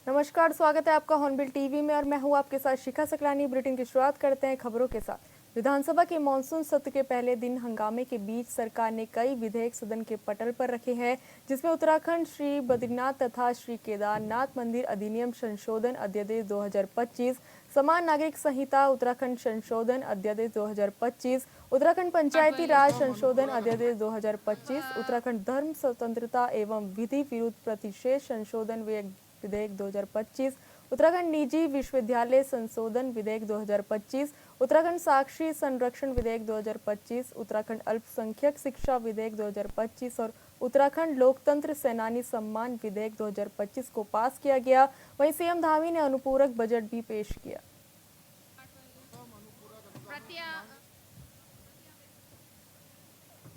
नमस्कार, स्वागत है आपका हॉर्नबिल टीवी में और मैं हूं आपके साथ शिखा सकलानी। बुलेटिन की शुरुआत करते हैं खबरों के साथ। विधानसभा के मानसून सत्र के पहले दिन हंगामे के बीच सरकार ने कई विधेयक सदन के पटल पर रखे हैं, जिसमें उत्तराखंड श्री बद्रीनाथ तथा श्री केदारनाथ मंदिर अधिनियम संशोधन अध्यादेश 2025, समान नागरिक संहिता उत्तराखंड संशोधन अध्यादेश 2025, उत्तराखंड पंचायती राज संशोधन अध्यादेश 2025, उत्तराखंड धर्म स्वतंत्रता एवं विधि विरुद्ध प्रतिषेध संशोधन विधेयक 2025, उत्तराखंड निजी विश्वविद्यालय संशोधन विधेयक 2025, उत्तराखंड साक्षी संरक्षण विधेयक 2025, उत्तराखंड अल्पसंख्यक शिक्षा विधेयक 2025 और उत्तराखंड लोकतंत्र सेनानी सम्मान विधेयक 2025 को पास किया गया। वहीं सीएम धामी ने अनुपूरक बजट भी पेश किया।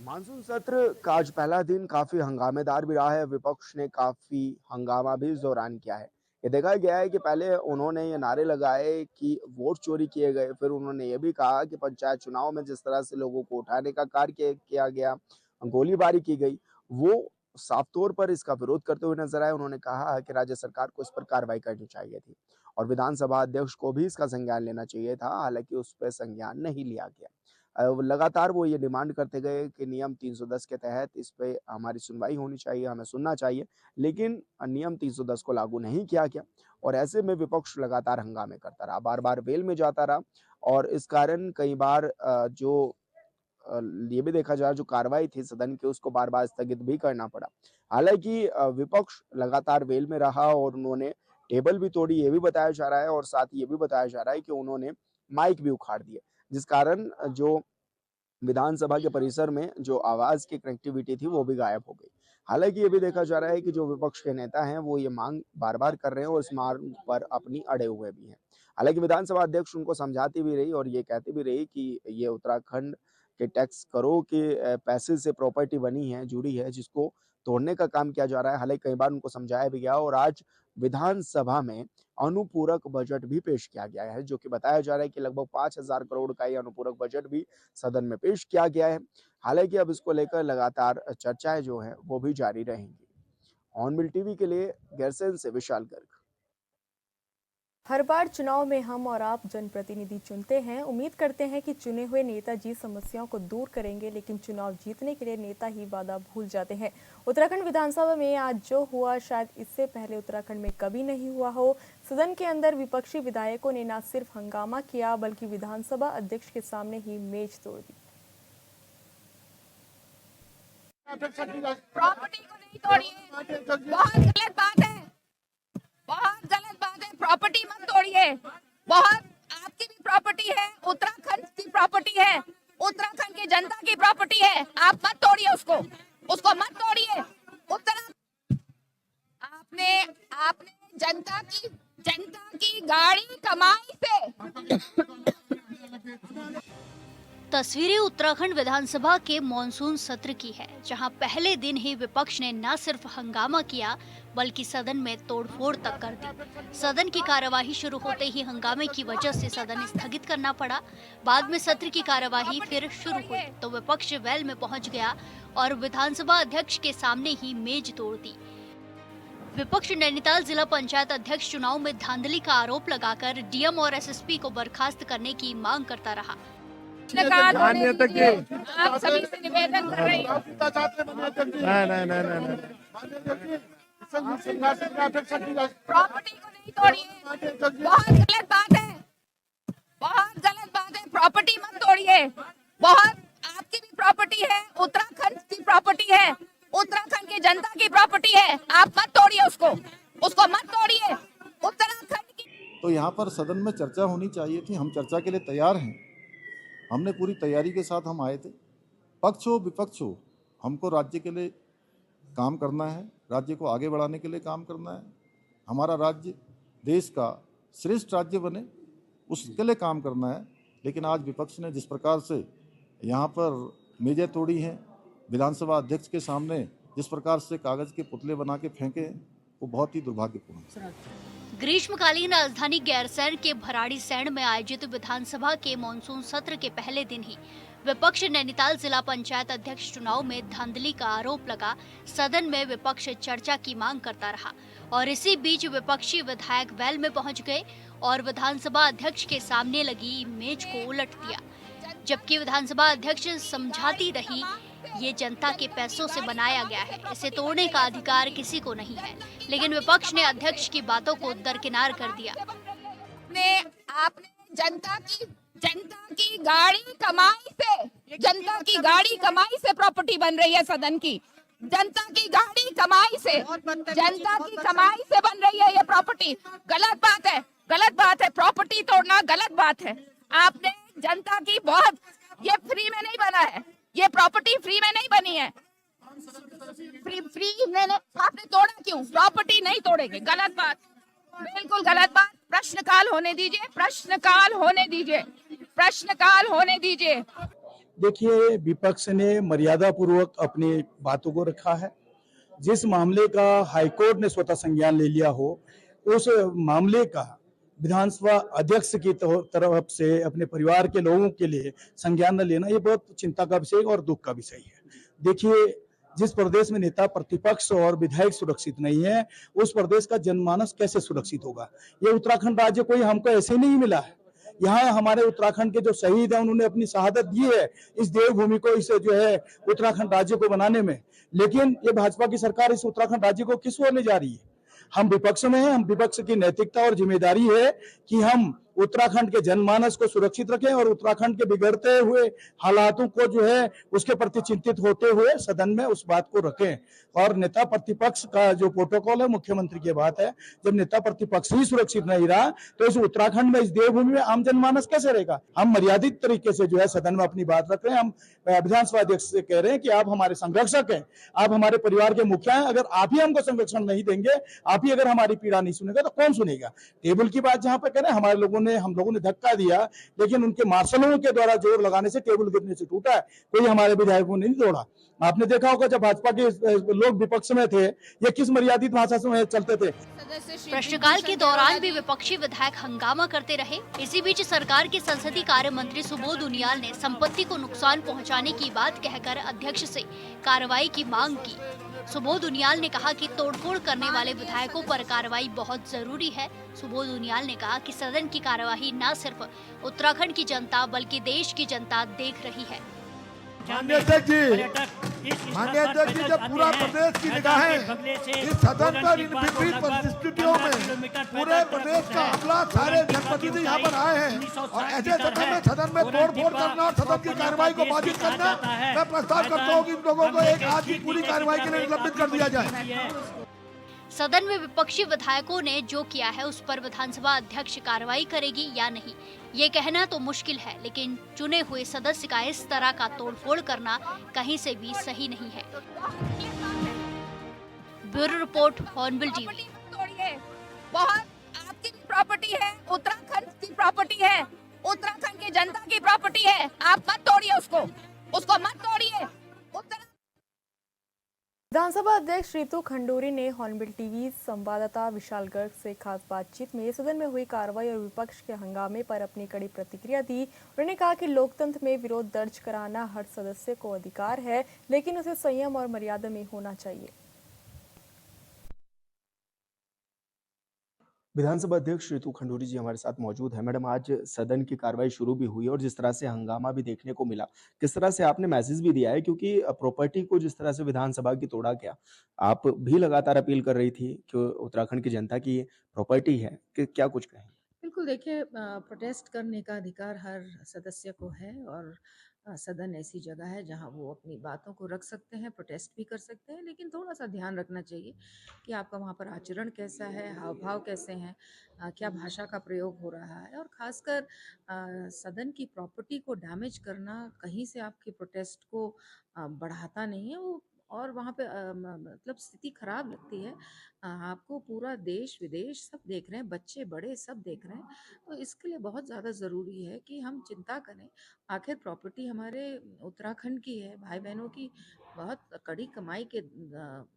मानसून सत्र का आज पहला दिन काफी हंगामेदार भी रहा है। विपक्ष ने काफी हंगामा भी इस दौरान किया है। ये देखा गया है कि पहले उन्होंने ये नारे लगाए कि वोट चोरी किए गए, फिर उन्होंने ये भी कहा कि पंचायत चुनाव में जिस तरह से लोगों को उठाने का कार्य किया गया, गोलीबारी की गई, वो साफ तौर पर इसका विरोध करते हुए नजर आए। उन्होंने कहा कि राज्य सरकार को इस पर कार्रवाई करनी चाहिए थी और विधानसभा अध्यक्ष को भी इसका संज्ञान लेना चाहिए था। हालांकि उस पर संज्ञान नहीं लिया गया। लगातार वो ये डिमांड करते गए कि नियम 310 के तहत इस पे हमारी सुनवाई होनी चाहिए, हमें सुनना चाहिए, लेकिन नियम 310 को लागू नहीं किया गया और ऐसे में विपक्ष लगातार हंगामे करता रहा, बार-बार वेल में जाता रहा और इस कारण कई बार ये भी देखा जाए जो कार्रवाई थी सदन की उसको बार-बार स्थगित भी करना पड़ा। हालाँकि विपक्ष लगातार वेल में रहा और उन्होंने टेबल भी तोड़ी, ये भी बताया जा रहा है और साथ ही ये भी बताया जा रहा है कि उन्होंने माइक भी उखाड़ दिए, जिस कारण जो विधानसभा के परिसर में जो आवाज की कनेक्टिविटी थी वो भी गायब हो गई। हालाँकि ये भी देखा जा रहा है कि जो विपक्ष के नेता हैं वो ये मांग बार-बार कर रहे हैं और इस मांग पर अपनी अड़े हुए भी हैं। हालाँकि विधानसभा अध्यक्ष उनको समझाती भी रही और ये कहती भी रही कि ये उत्तराखंड के टैक्स करों के पैसे से प्रॉपर्टी बनी है, जुड़ी है, जिसको तोड़ने का काम किया जा रहा है। हालाँकि कई बार उनको समझाया भी गया और आज विधानसभा में अनुपूरक बजट भी पेश किया गया है, जो कि बताया जा रहा है कि लगभग 5,000 करोड़ का ये अनुपूरक बजट भी सदन में पेश किया गया है। हालाँकि अब इसको लेकर लगातार चर्चाएँ जो हैं वो भी जारी रहेंगी। हॉर्नबिल टीवी के लिए गैरसैंण से विशाल गर्ग। हर बार चुनाव में हम और आप जनप्रतिनिधि चुनते हैं। उम्मीद करते हैं कि चुने हुए नेताजी समस्याओं को दूर करेंगे, लेकिन चुनाव जीतने के लिए नेता ही वादा भूल जाते हैं। उत्तराखंड विधानसभा में आज जो हुआ शायद इससे पहले उत्तराखंड में कभी नहीं हुआ हो। सदन के अंदर विपक्षी विधायकों ने न सिर्फ हंगामा किया बल्कि विधानसभा अध्यक्ष के सामने ही मेज तोड़ दी। प्रॉपर्टी को नहीं तोड़िए, बहुत गलत बात है, बहुत गलत बात है। प्रॉपर्टी मत तोड़िए, बहुत आपकी भी प्रॉपर्टी है, उत्तराखंड की प्रॉपर्टी है, उत्तराखंड की जनता की प्रॉपर्टी है। आप मत तोड़िए उसको मत तोड़िए। आपने जनता की गाड़ी कमाई से तस्वीरें उत्तराखंड विधानसभा के मॉनसून सत्र की है, जहां पहले दिन ही विपक्ष ने न सिर्फ हंगामा किया बल्कि सदन में तोड़फोड़ तक कर दी। सदन की कार्यवाही शुरू होते ही हंगामे की वजह से सदन स्थगित करना पड़ा। बाद में सत्र की कार्यवाही फिर शुरू हुई तो विपक्ष वेल में पहुंच गया और विधानसभा अध्यक्ष के सामने ही मेज तोड़ दी। विपक्ष नैनीताल जिला पंचायत अध्यक्ष चुनाव में धांधली का आरोप लगाकर डीएम और एसएसपी को बर्खास्त करने की मांग करता रहा। आप सभी से निवेदन कर रही हूँ। प्रॉपर्टी को नहीं तोड़िए, बहुत गलत बात है, बहुत गलत बात है। प्रॉपर्टी मत तोड़िए, बहुत आपकी भी प्रॉपर्टी है, उत्तराखंड की प्रॉपर्टी है, उत्तराखंड की जनता की प्रॉपर्टी है। आप मत तोड़िए उसको मत तोड़िए। उत्तराखंड की तो यहाँ पर सदन में चर्चा होनी चाहिए थी। हम चर्चा के लिए तैयार हैं, हमने पूरी तैयारी के साथ हम आए थे। पक्ष हो विपक्ष हो, हमको राज्य के लिए काम करना है, राज्य को आगे बढ़ाने के लिए काम करना है। हमारा राज्य देश का श्रेष्ठ राज्य बने उसके लिए काम करना है। लेकिन आज विपक्ष ने जिस प्रकार से यहाँ पर मेजें तोड़ी हैं, विधानसभा अध्यक्ष के सामने जिस प्रकार से कागज के पुतले बना के फेंके हैं, वो बहुत ही दुर्भाग्यपूर्ण है। ग्रीष्मकालीन राजधानी गैरसैंण के भराड़ीसैंण में आयोजित विधानसभा के मॉनसून सत्र के पहले दिन ही विपक्ष नैनीताल जिला पंचायत अध्यक्ष चुनाव में धांधली का आरोप लगा। सदन में विपक्ष चर्चा की मांग करता रहा और इसी बीच विपक्षी विधायक वेल में पहुंच गए और विधानसभा अध्यक्ष के सामने लगी मेज को उलट दिया, जबकि विधानसभा अध्यक्ष समझाती रही ये जनता के पैसों से बनाया गया है, इसे तोड़ने का अधिकार किसी को नहीं है। लेकिन विपक्ष ने अध्यक्ष की बातों को दरकिनार कर दिया। आपने जनता की गाड़ी कमाई से प्रॉपर्टी बन रही है सदन की। जनता की गाड़ी कमाई से बन रही है ये प्रॉपर्टी। गलत बात है, प्रॉपर्टी तोड़ना गलत बात है। आपने जनता की बहुत, ये फ्री में नहीं बना है, ये प्रॉपर्टी फ्री में नहीं बनी है। फ्री मैंने आपने तोड़ा क्यों? प्रॉपर्टी नहीं तोड़ेंगे, गलत बात, बिल्कुल गलत बात। प्रश्नकाल होने दीजिए। देखिए, विपक्ष ने मर्यादा पूर्वक अपनी बातों को रखा है। जिस मामले का हाईकोर्ट ने स्वतः संज्ञान ले लिया हो, उस मामले का विधानसभा अध्यक्ष की तरफ से अपने परिवार के लोगों के लिए संज्ञान न लेना, ये बहुत चिंता का विषय और दुख का विषय है। देखिए, जिस प्रदेश में नेता प्रतिपक्ष और विधायक सुरक्षित नहीं है, उस प्रदेश का जनमानस कैसे सुरक्षित होगा? ये उत्तराखंड राज्य कोई हमको ऐसे नहीं मिला है। यहाँ हमारे उत्तराखंड के जो शहीद हैं, उन्होंने अपनी शहादत दी है इस देवभूमि को, इस जो है उत्तराखंड राज्य को बनाने में। लेकिन ये भाजपा की सरकार इस उत्तराखंड राज्य को किस ओर ले जा रही है? हम विपक्ष में हैं, हम विपक्ष की नैतिकता और जिम्मेदारी है कि हम उत्तराखंड के जनमानस को सुरक्षित रखें और उत्तराखंड के बिगड़ते हुए हालातों को जो है उसके प्रति चिंतित होते हुए सदन में उस बात को रखें। और नेता प्रतिपक्ष का जो प्रोटोकॉल है, मुख्यमंत्री की बात है, जब नेता प्रतिपक्ष ही सुरक्षित नहीं रहा तो इस उत्तराखंड में, इस देवभूमि में आम जनमानस कैसे रहेगा? हम मर्यादित तरीके से जो है सदन में अपनी बात रख रहे हैं। हम विधानसभा अध्यक्ष से कह रहे हैं कि आप हमारे संरक्षक हैं, आप हमारे परिवार के मुखिया हैं। अगर आप ही हमको संरक्षण नहीं देंगे, आप ही अगर हमारी पीड़ा नहीं सुनेगा तो कौन सुनेगा? टेबल की बात जहां पर करें, हम लोगों ने धक्का दिया, लेकिन उनके मार्शलों के द्वारा जोर लगाने से टेबल गिरने से टूटा है, कोई हमारे विधायकों ने नहीं तोड़ा। आपने देखा होगा जब भाजपा के लोग विपक्ष में थे, ये किस मर्यादित भाषा से चलते थे। प्रश्नकाल के दौरान भी विपक्षी विधायक हंगामा करते रहे। इसी बीच सरकार के संसदीय कार्य मंत्री सुबोध उनियाल ने संपत्ति को नुकसान पहुंचाने की बात कहकर अध्यक्ष से कार्रवाई की मांग की। सुबोध उनियाल ने कहा कि तोड़फोड़ करने वाले विधायकों पर कार्रवाई बहुत जरूरी है। सुबोध उनियाल ने कहा कि सदन की कार्यवाही न सिर्फ उत्तराखंड की जनता बल्कि देश की जनता देख रही है। माननीय अध्यक्ष जी, जब पूरा प्रदेश की निगाहें इस सदन पर इन विपरीत परिस्थितियों में पूरे प्रदेश का हमला, सारे जनप्रतिनिधि यहाँ पर आए हैं और ऐसे सदन में तोड़फोड़ करना और सदन की कार्रवाई को बाधित करना, मैं प्रस्ताव करता हूँ कि इन लोगों को एक आज की पूरी कार्रवाई के लिए निलंबित कर दिया जाए। सदन में विपक्षी विधायकों ने जो किया है उस पर विधानसभा अध्यक्ष कार्रवाई करेगी या नहीं, ये कहना तो मुश्किल है, लेकिन चुने हुए सदस्य का इस तरह का तोड़फोड़ करना कहीं से भी सही नहीं है। Bureau report, hornbill TV. बहुत आपकी भी प्रॉपर्टी है, उत्तराखंड की प्रॉपर्टी है, उत्तराखंड की जनता की प्रॉपर्टी है। आप मत तोड़िए उसको मत तोड़िए। विधानसभा अध्यक्ष रितु खंडूरी ने हॉर्नबिल टीवी संवाददाता विशाल गर्ग से खास बातचीत में सदन में हुई कार्रवाई और विपक्ष के हंगामे पर अपनी कड़ी प्रतिक्रिया दी। उन्होंने कहा कि लोकतंत्र में विरोध दर्ज कराना हर सदस्य को अधिकार है, लेकिन उसे संयम और मर्यादा में होना चाहिए। विधानसभा अध्यक्ष रितु खंडूरी जी हमारे साथ मौजूद है। मैडम, आज सदन की कार्रवाई शुरू भी हुई और जिस तरह से हंगामा भी देखने को मिला, किस तरह से आपने मैसेज भी दिया है, क्योंकि प्रॉपर्टी को जिस तरह से विधानसभा की तोड़ा गया, आप भी लगातार अपील कर रही थी कि उत्तराखंड की जनता की प्रॉपर्टी है, कि क्या कुछ कहें? बिल्कुल, देखिए, प्रोटेस्ट करने का अधिकार हर सदस्य को है और सदन ऐसी जगह है जहां वो अपनी बातों को रख सकते हैं, प्रोटेस्ट भी कर सकते हैं, लेकिन थोड़ा सा ध्यान रखना चाहिए कि आपका वहाँ पर आचरण कैसा है, हाव भाव कैसे हैं, क्या भाषा का प्रयोग हो रहा है। और ख़ासकर सदन की प्रॉपर्टी को डैमेज करना कहीं से आपके प्रोटेस्ट को बढ़ाता नहीं है वो, और वहाँ पे मतलब स्थिति खराब लगती है। आपको पूरा देश विदेश सब देख रहे हैं, बच्चे बड़े सब देख रहे हैं, तो इसके लिए बहुत ज़्यादा ज़रूरी है कि हम चिंता करें। आखिर प्रॉपर्टी हमारे उत्तराखंड की है, भाई बहनों की बहुत कड़ी कमाई के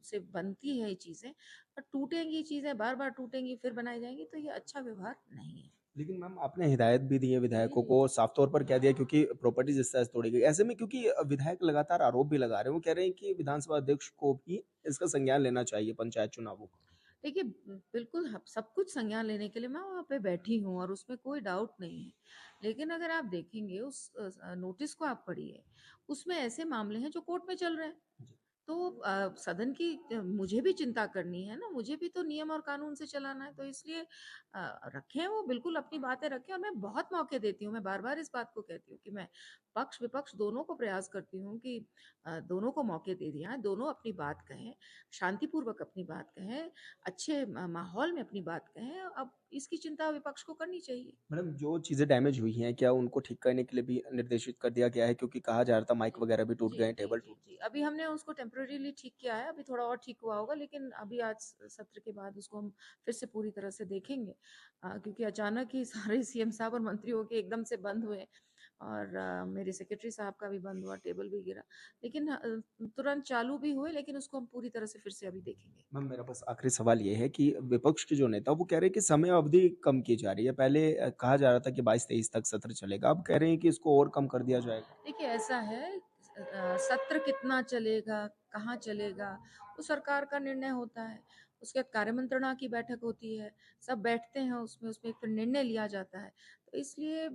से बनती है ये चीज़ें, और टूटेंगी चीज़ें, बार बार टूटेंगी फिर बनाई जाएंगी, तो ये अच्छा व्यवहार नहीं है। लेकिन मैम, आपने हिदायत भी दी है विधायकों को, साफ तौर पर कह दिया, क्योंकि प्रॉपर्टी जिस तरह से तोड़ी गई, ऐसे में क्योंकि विधायक लगातार आरोप भी लगा रहे हैं, वो कह रहे हैं कि विधानसभा अध्यक्ष को भी इसका संज्ञान लेना चाहिए पंचायत चुनावों को। देखिए, बिल्कुल सब कुछ संज्ञान लेने के लिए मैं वहाँ पे बैठी हूँ और उसमें कोई डाउट नहीं है। लेकिन अगर आप देखेंगे उस नोटिस को आप पढ़िए, उसमें ऐसे मामले हैं जो कोर्ट में चल रहे हैं। तो सदन की मुझे भी चिंता करनी है ना, मुझे भी तो नियम और कानून से चलाना है, तो इसलिए रखें वो बिल्कुल अपनी बातें रखें और मैं बहुत मौके देती हूँ, मैं बार-बार इस बात को कहती हूँ कि मैं पक्ष-विपक्ष दोनों को प्रयास करती हूँ कि दोनों को मौके दे दिया है, दोनों अपनी बात कहें, शांतिपूर्वक अपनी बात कहें, अच्छे माहौल में अपनी बात कहें। अब इसकी चिंता विपक्ष को करनी चाहिए। मैडम जो चीज़ें डैमेज हुई हैं, क्या उनको ठीक करने के लिए भी निर्देशित कर दिया गया है? क्योंकि कहा जा रहा था माइक वगैरह भी टूट जी, गए हैं, जी, टेबल जी, टूट जी। अभी हमने उसको टेम्परेरीली ठीक किया है, अभी थोड़ा और ठीक हुआ होगा, लेकिन अभी आज सत्र के बाद उसको हम फिर से पूरी तरह से देखेंगे। क्योंकि अचानक ही सारे सीएम साहब और मंत्रियों के एकदम से बंद हुए और मेरे सेक्रेटरी साहब का भी बंद हुआ, टेबल भी गिरा। लेकिन तुरंत चालू भी हुए, लेकिन उसको हम पूरी तरह से फिर से अभी देखेंगे। मैम मेरा बस आखिरी सवाल ये है कि विपक्ष के जो नेता वो कह रहे हैं कि समय अवधि कम की जा रही है। पहले कहा जा रहा था कि 22-23 तक सत्र चलेगा, अब कह रहे हैं कि इसको और कम कर दिया जाएगा। देखिए, ऐसा है सत्र कितना चलेगा, कहाँ चलेगा, वो सरकार का निर्णय होता है। उसके बाद कार्यमंत्रणा की बैठक होती है, सब बैठते हैं उसमें फिर निर्णय लिया जाता है। तो इसलिए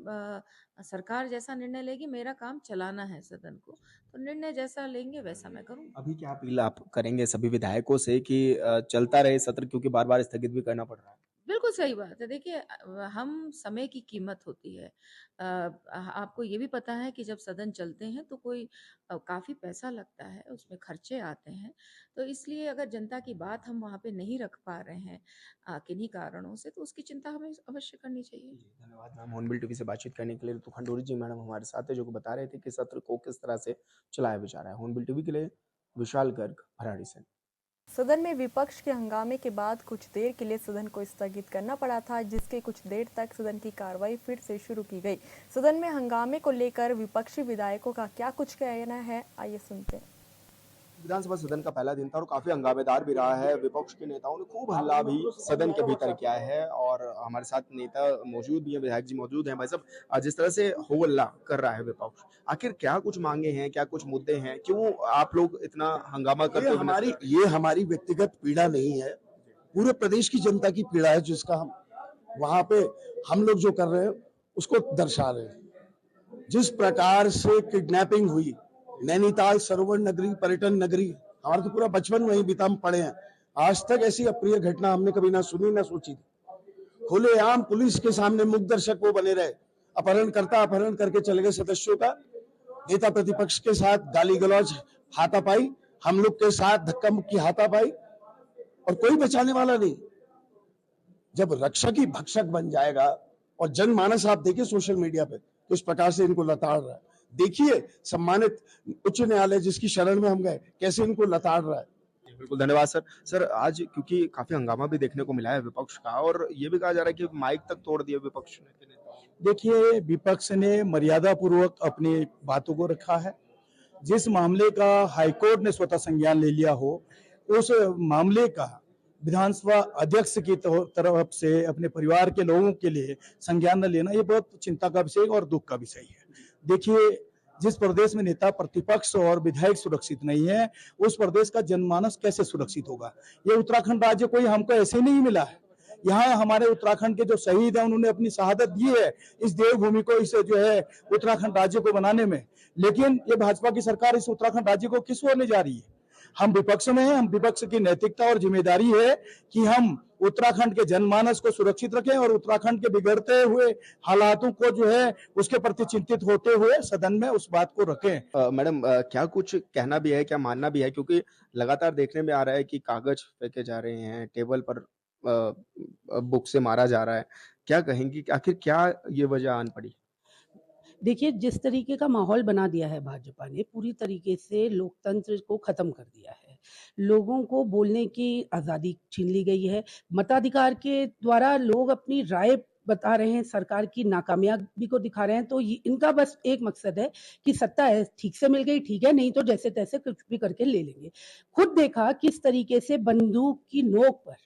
सरकार जैसा निर्णय लेगी, मेरा काम चलाना है सदन को, तो निर्णय जैसा लेंगे वैसा मैं करूँगी। अभी क्या अपील आप करेंगे सभी विधायकों से कि चलता रहे सत्र क्योंकि बार-बार स्थगित भी करना पड़ रहा है? बिल्कुल सही बात है। देखिए हम समय की कीमत होती है। आपको ये भी पता है कि जब सदन चलते हैं तो कोई काफ़ी पैसा लगता है, उसमें खर्चे आते हैं। तो इसलिए अगर जनता की बात हम वहाँ पे नहीं रख पा रहे हैं किन्हीं कारणों से, तो उसकी चिंता हमें अवश्य करनी चाहिए। जी, धन्यवाद मैम हॉर्नबिल टीवी से बातचीत करने के लिए। ऋतु खंडूरी जी मैडम हमारे साथ हैं जो कि बता रहे थे कि सत्र को किस तरह से चलाया भी जा रहा है। हॉर्नबिल टीवी के लिए विशाल गर्ग, भराड़ी से। सदन में विपक्ष के हंगामे के बाद कुछ देर के लिए सदन को स्थगित करना पड़ा था, जिसके कुछ देर तक सदन की कार्रवाई फिर से शुरू की गई। सदन में हंगामे को लेकर विपक्षी विधायकों का क्या कुछ कहना है, आइए सुनते हैं। विधानसभा सदन का पहला दिन था और काफी हंगामेदार भी रहा है। विपक्ष के नेताओं ने खूब हल्ला भी सदन के भीतर किया है और हमारे साथ नेता मौजूद भी हैं, विधायक जी मौजूद हैं। भाई साहब जिस तरह से हो हल्ला कर रहा है विपक्ष, आखिर क्या कुछ मांगे हैं, क्या कुछ मुद्दे हैं, क्यों आप लोग इतना हंगामा करते हुए? ये हमारी व्यक्तिगत पीड़ा नहीं है, पूरे प्रदेश की जनता की पीड़ा है, जिसका हम वहां पे हम लोग जो कर रहे हैं उसको दर्शा रहे हैं। जिस प्रकार से किडनैपिंग हुई, नैनीताल सरोवर नगरी, पर्यटन नगरी, हमारा तो पूरा बचपन वहीं बीता, हम पढ़े हैं। आज तक ऐसी अप्रिय घटना हमने कभी ना सुनी ना सोची थी। खुलेआम पुलिस के सामने मूक दर्शक वो बने रहे, अपहरण करके चले गए सदस्यों का, नेता प्रतिपक्ष के साथ गाली गलौज, हाथापाई, हम लोग के साथ धक्का मुक्की, हाथापाई, और कोई बचाने वाला नहीं। जब रक्षक ही भक्षक बन जाएगा और जनमानस आप देखिए सोशल मीडिया पे तो इस प्रकार से इनको लताड़ रहा है। देखिए सम्मानित उच्च न्यायालय जिसकी शरण में हम गए, कैसे इनको लताड़ रहा है। बिल्कुल धन्यवाद सर। सर आज क्योंकि काफी हंगामा भी देखने को मिला है विपक्ष का और ये भी कहा जा रहा है कि माइक तक तोड़ दिया विपक्ष ने। देखिए, विपक्ष ने मर्यादा पूर्वक अपनी बातों को रखा है। जिस मामले का हाईकोर्ट ने स्वतः संज्ञान ले लिया हो, उस मामले का विधानसभा अध्यक्ष की तरफ से अपने परिवार के लोगों के लिए संज्ञान न लेना, ये बहुत चिंता का विषय और दुख का विषय है। देखिए, जिस प्रदेश में नेता प्रतिपक्ष और विधायक सुरक्षित नहीं है, उस प्रदेश का जनमानस कैसे सुरक्षित होगा? ये उत्तराखंड राज्य कोई हमको ऐसे नहीं मिला है। यहाँ हमारे उत्तराखंड के जो शहीद हैं, उन्होंने अपनी शहादत दी है इस देवभूमि को, इस जो है उत्तराखंड राज्य को बनाने में। लेकिन ये भाजपा की सरकार इस उत्तराखंड राज्य को किस ओर ले जा रही है? हम विपक्ष में हैं, हम विपक्ष की नैतिकता और जिम्मेदारी है कि हम उत्तराखंड के जनमानस को सुरक्षित रखें और उत्तराखंड के बिगड़ते हुए हालातों को जो है उसके प्रति चिंतित होते हुए सदन में उस बात को रखें। मैडम क्या कुछ कहना भी है, क्या मानना भी है, क्योंकि लगातार देखने में आ रहा है कि कागज फेंके जा रहे हैं, टेबल पर बुक से मारा जा रहा है, क्या कहेंगी आखिर क्या ये वजह आन पड़ी? देखिए, जिस तरीके का माहौल बना दिया है भाजपा ने, पूरी तरीके से लोकतंत्र को खत्म कर दिया है। लोगों को बोलने की आज़ादी छीन ली गई है। मताधिकार के द्वारा लोग अपनी राय बता रहे हैं, सरकार की नाकामयाबी को दिखा रहे हैं। तो इनका बस एक मकसद है कि सत्ता है, ठीक से मिल गई ठीक है, नहीं तो जैसे तैसे कुछ भी करके ले लेंगे। खुद देखा किस तरीके से बंदूक की नोक पर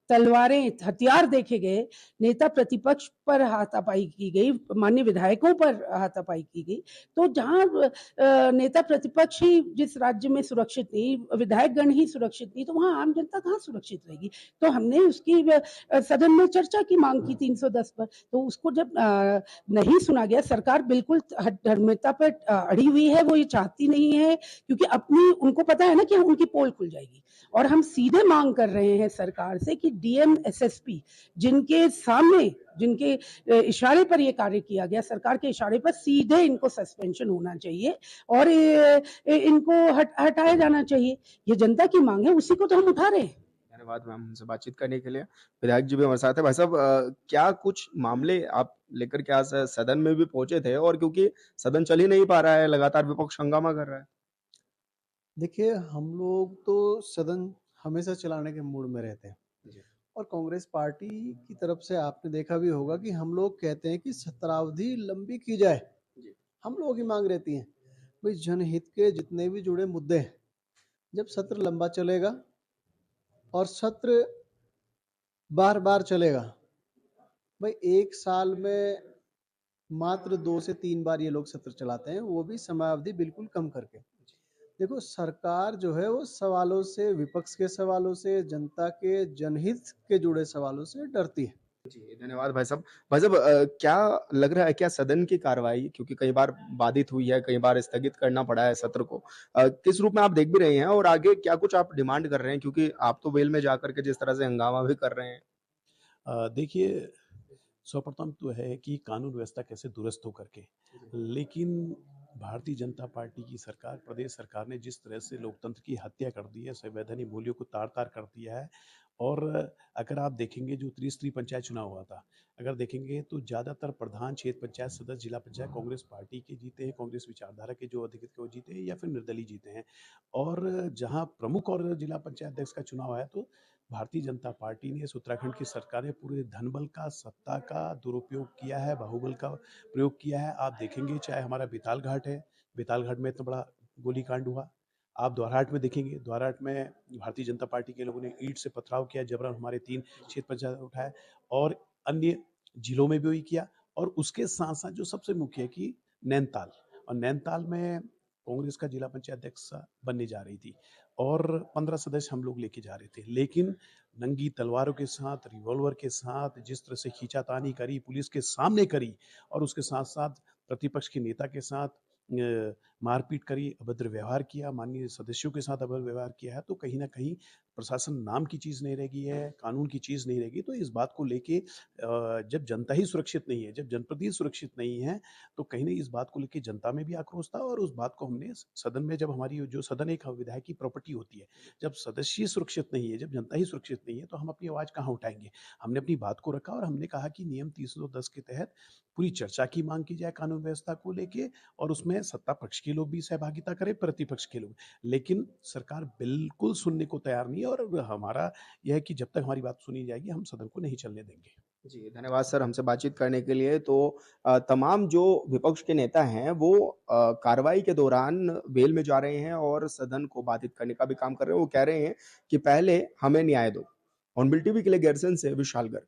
तलवारें, हथियार देखे गए, नेता प्रतिपक्ष पर हाथापाई की गई, माननीय विधायकों पर हाथापाई की गई। तो जहाँ नेता प्रतिपक्ष ही जिस राज्य में सुरक्षित नहीं, विधायकगण ही सुरक्षित नहीं, तो वहाँ आम जनता कहाँ सुरक्षित रहेगी? तो हमने उसकी सदन में चर्चा की मांग की 310 पर, तो उसको जब नहीं सुना गया, सरकार बिल्कुल धर्मिता पर अड़ी हुई है, वो ये चाहती नहीं है, क्योंकि अपनी उनको पता है ना कि उनकी पोल खुल जाएगी। और हम सीधे मांग कर रहे हैं सरकार से कि डीएम, एसएसपी जिनके सामने, जिनके इशारे पर ये कार्य किया गया, सरकार के इशारे पर सीधे इनको सस्पेंशन होना चाहिए और इनको हटाया जाना चाहिए। ये जनता की मांग है, उसी को तो हम उठा रहे हैं। धन्यवाद मैम हमसे बातचीत करने के लिए। विधायक जी भी हमारे साथ हैं। भाई साहब क्या कुछ मामले आप लेकर के आज सदन में भी पहुंचे थे और क्योंकि सदन चल ही नहीं पा रहा है, लगातार विपक्ष हंगामा कर रहा है। देखिए, हम लोग तो सदन हमेशा चलाने के मूड में रहते हैं और कांग्रेस पार्टी की तरफ से आपने देखा भी होगा कि हम लोग कहते हैं कि सत्रावधि लंबी की जाए। हम लोगों की मांग रहती है भाई जनहित के जितने भी जुड़े मुद्दे हैं, जब सत्र लंबा चलेगा और सत्र बार बार चलेगा, भाई एक साल में मात्र 2 से 3 बार ये लोग सत्र चलाते हैं, वो भी समयावधि बिल्कुल कम करके। देखो, सरकार जो है वो सवालों से, विपक्ष के सवालों से, जनता के जनहित के जुड़े सवालों से डरती है। जी, धन्यवाद भाई साहब। भाई साहब क्या लग रहा है, क्या सदन की कार्रवाई क्योंकि कई बार बाधित हुई है, कई बार स्थगित करना पड़ा है सत्र को, किस रूप में आप देख भी रहे हैं और आगे क्या कुछ आप डिमांड कर रहे हैं क्योंकि आप तो वेल में जाकर के जिस तरह से हंगामा भी कर रहे हैं? देखिए, सर्वप्रथम तो है कि कानून व्यवस्था कैसे दुरुस्त हो करके, लेकिन भारतीय जनता पार्टी की सरकार, प्रदेश सरकार ने जिस तरह से लोकतंत्र की हत्या कर दी है, संवैधानिक मूल्यों को तार-तार कर दिया है और अगर आप देखेंगे जो त्रिस्तरीय पंचायत चुनाव हुआ था, अगर देखेंगे तो ज़्यादातर प्रधान, क्षेत्र पंचायत सदस्य, जिला पंचायत कांग्रेस पार्टी के जीते हैं, कांग्रेस विचारधारा के जो अधिकृत के वो जीते हैं या फिर निर्दलीय जीते हैं। और जहाँ प्रमुख और जिला पंचायत अध्यक्ष का चुनाव आया तो भारतीय जनता पार्टी ने, इस उत्तराखंड की सरकार ने पूरे धनबल का, सत्ता का दुरुपयोग किया है, बाहुबल का प्रयोग किया है। आप देखेंगे चाहे हमारा बेताल घाट है, बेताल घाट में इतना बड़ा गोलीकांड हुआ। आप द्वारहाट में देखेंगे, द्वारहाट में भारतीय जनता पार्टी के लोगों ने ईंट से पथराव किया, जबरन हमारे 3 क्षेत्र पंचायत उठाए और अन्य जिलों में भी वही किया। और उसके साथ-साथ जो सबसे मुख्य है कि नैनीताल, और नैनीताल में कांग्रेस का जिला पंचायत अध्यक्ष बनने जा रही थी और 15 सदस्य हम लोग लेके जा रहे थे, लेकिन नंगी तलवारों के साथ, रिवॉल्वर के साथ जिस तरह से खींचातानी करी, पुलिस के सामने करी और उसके साथ-साथ प्रतिपक्ष के नेता के साथ मारपीट करी, अभद्र व्यवहार किया, माननीय सदस्यों के साथ अभद्र व्यवहार किया है, तो कहीं न कहीं प्रशासन नाम की चीज़ नहीं रहेगी है, कानून की चीज़ नहीं रहेगी। तो इस बात को लेके जब जनता ही सुरक्षित नहीं है, जब जनप्रतिनिधि सुरक्षित नहीं है, तो कहीं न इस बात को लेके जनता में भी आक्रोश था और उस बात को हमने सदन में, जब हमारी जो सदन एक विधायक की प्रॉपर्टी होती है, जब सदस्य सुरक्षित नहीं है, जब जनता ही सुरक्षित नहीं है, तो हम अपनी आवाज़ कहाँ उठाएँगे? हमने अपनी बात को रखा और हमने कहा कि नियम 310 के तहत पूरी चर्चा की माँग की जाए कानून व्यवस्था को लेके और उसमें सत्ता पक्ष के लोग भी सहभागिता करें, प्रतिपक्ष के लोग। लेकिन सरकार बिल्कुल सुनने को तैयार नहीं है और हमारा यह है कि जब तक हमारी बात सुनी जाएगी, हम सदन को नहीं चलने देंगे। जी, धन्यवाद सर हमसे बातचीत करने के लिए। तो तमाम जो विपक्ष के नेता हैं वो कार्रवाई के दौरान वेल में जा रहे हैं और सदन को बाधित करने का भी काम कर रहे हैं। वो कह रहे हैं कि पहले हमें न्याय दो। ऑन टीवी के लिए गैरसैंण से विशाल गर्ग।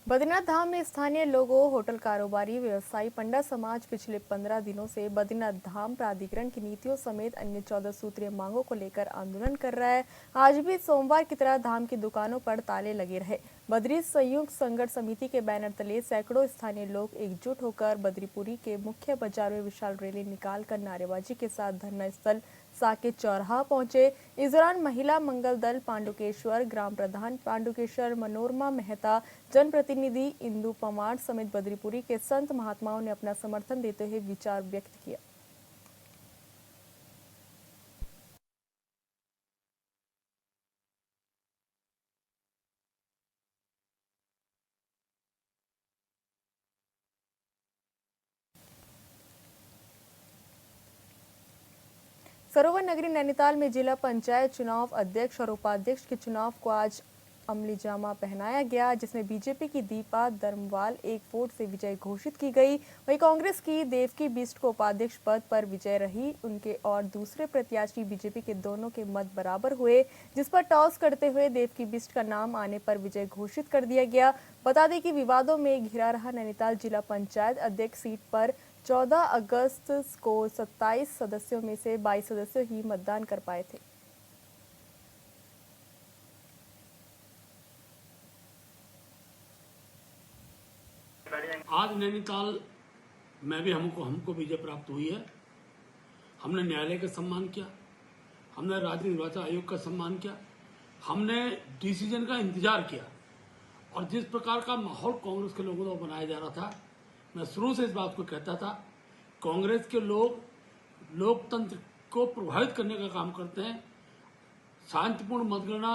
बद्रीनाथ धाम में स्थानीय लोगों, होटल कारोबारी, व्यवसायी, पंडा समाज पिछले 15 दिनों से बद्रीनाथ धाम प्राधिकरण की नीतियों समेत अन्य 14 सूत्रीय मांगों को लेकर आंदोलन कर रहा है। आज भी सोमवार की तरह धाम की दुकानों पर ताले लगे रहे। बद्री संयुक्त संघर्ष समिति के बैनर तले सैकड़ों स्थानीय लोग एकजुट होकर बद्रीपुरी के मुख्य बाजार में विशाल रैली निकालकर नारेबाजी के साथ धरना स्थल साकेत चौराहा पहुंचे। इस दौरान महिला मंगल दल पांडुकेश्वर, ग्राम प्रधान पांडुकेश्वर, मनोरमा मेहता, जनप्रतिनिधि इंदु पवार समेत बद्रीपुरी के संत महात्माओं ने अपना समर्थन देते हुए विचार व्यक्त किया। सरोवर नगरी नैनीताल में जिला पंचायत चुनाव अध्यक्ष और उपाध्यक्ष के चुनाव को आज अमली जामा पहनाया गया, जिसमें बीजेपी की दीपा धर्मवाल एक वोट से विजय घोषित की गई। वहीं कांग्रेस की देवकी बिष्ट को उपाध्यक्ष पद पर विजय रही। उनके और दूसरे प्रत्याशी बीजेपी के दोनों के मत बराबर हुए, जिस पर टॉस करते हुए देवकी बिष्ट का नाम आने पर विजय घोषित कर दिया गया। बता दें कि विवादों में घिरा रहा नैनीताल जिला पंचायत अध्यक्ष सीट पर 14 अगस्त को 27 सदस्यों में से 22 सदस्य ही मतदान कर पाए थे। आज नैनीताल में भी हमको विजय प्राप्त हुई है। हमने न्यायालय का सम्मान किया, हमने राज्य निर्वाचन आयोग का सम्मान किया, हमने डिसीजन का इंतजार किया। और जिस प्रकार का माहौल कांग्रेस के लोगों द्वारा बनाया जा रहा था, मैं शुरू से इस बात को कहता था, कांग्रेस के लोग लोकतंत्र को प्रभावित करने का काम करते हैं। शांतिपूर्ण मतगणना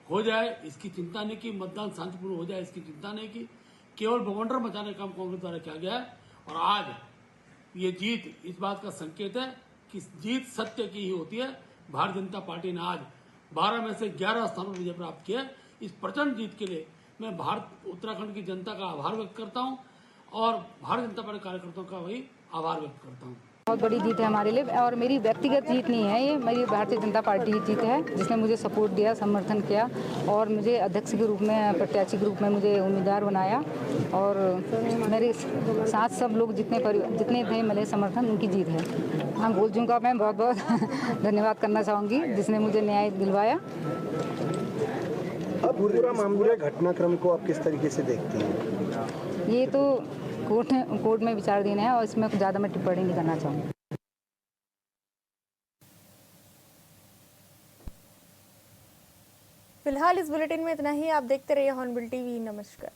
हो जाए इसकी चिंता नहीं की, मतदान शांतिपूर्ण हो जाए इसकी चिंता नहीं की, केवल बवंडर मचाने का काम कांग्रेस द्वारा किया गया है। और आज ये जीत इस बात का संकेत है कि जीत सत्य की ही होती है। भारतीय जनता पार्टी ने आज 12 में से 11 स्थानों पर विजय प्राप्त किया। इस प्रचंड जीत के लिए मैं उत्तराखंड की जनता का आभार व्यक्त करता हूं और भारतीय जनता पार्टी कार्यकर्ताओं का भी आभार व्यक्त करता हूं। बहुत बड़ी जीत है हमारे लिए और मेरी व्यक्तिगत जीत नहीं है, ये मेरी भारतीय जनता पार्टी की जीत है, जिसने मुझे सपोर्ट दिया, समर्थन किया और मुझे अध्यक्ष के रूप में, प्रत्याशी के रूप में मुझे उम्मीदवार बनाया। और मेरे साथ सब लोग जितने थे मिले समर्थन, उनकी जीत है। हाँ, गोलजू का मैं बहुत बहुत धन्यवाद करना चाहूँगी, जिसने मुझे न्याय दिलवाया। अब पूरा मामले घटनाक्रम को आप किस तरीके से देखती हैं? ये तो कोर्ट में विचार देना है और इसमें ज़्यादा मैं टिप्पणी नहीं करना चाहूँगी। फिलहाल इस बुलेटिन में इतना ही। आप देखते रहिए हॉर्नबिल टीवी। नमस्कार।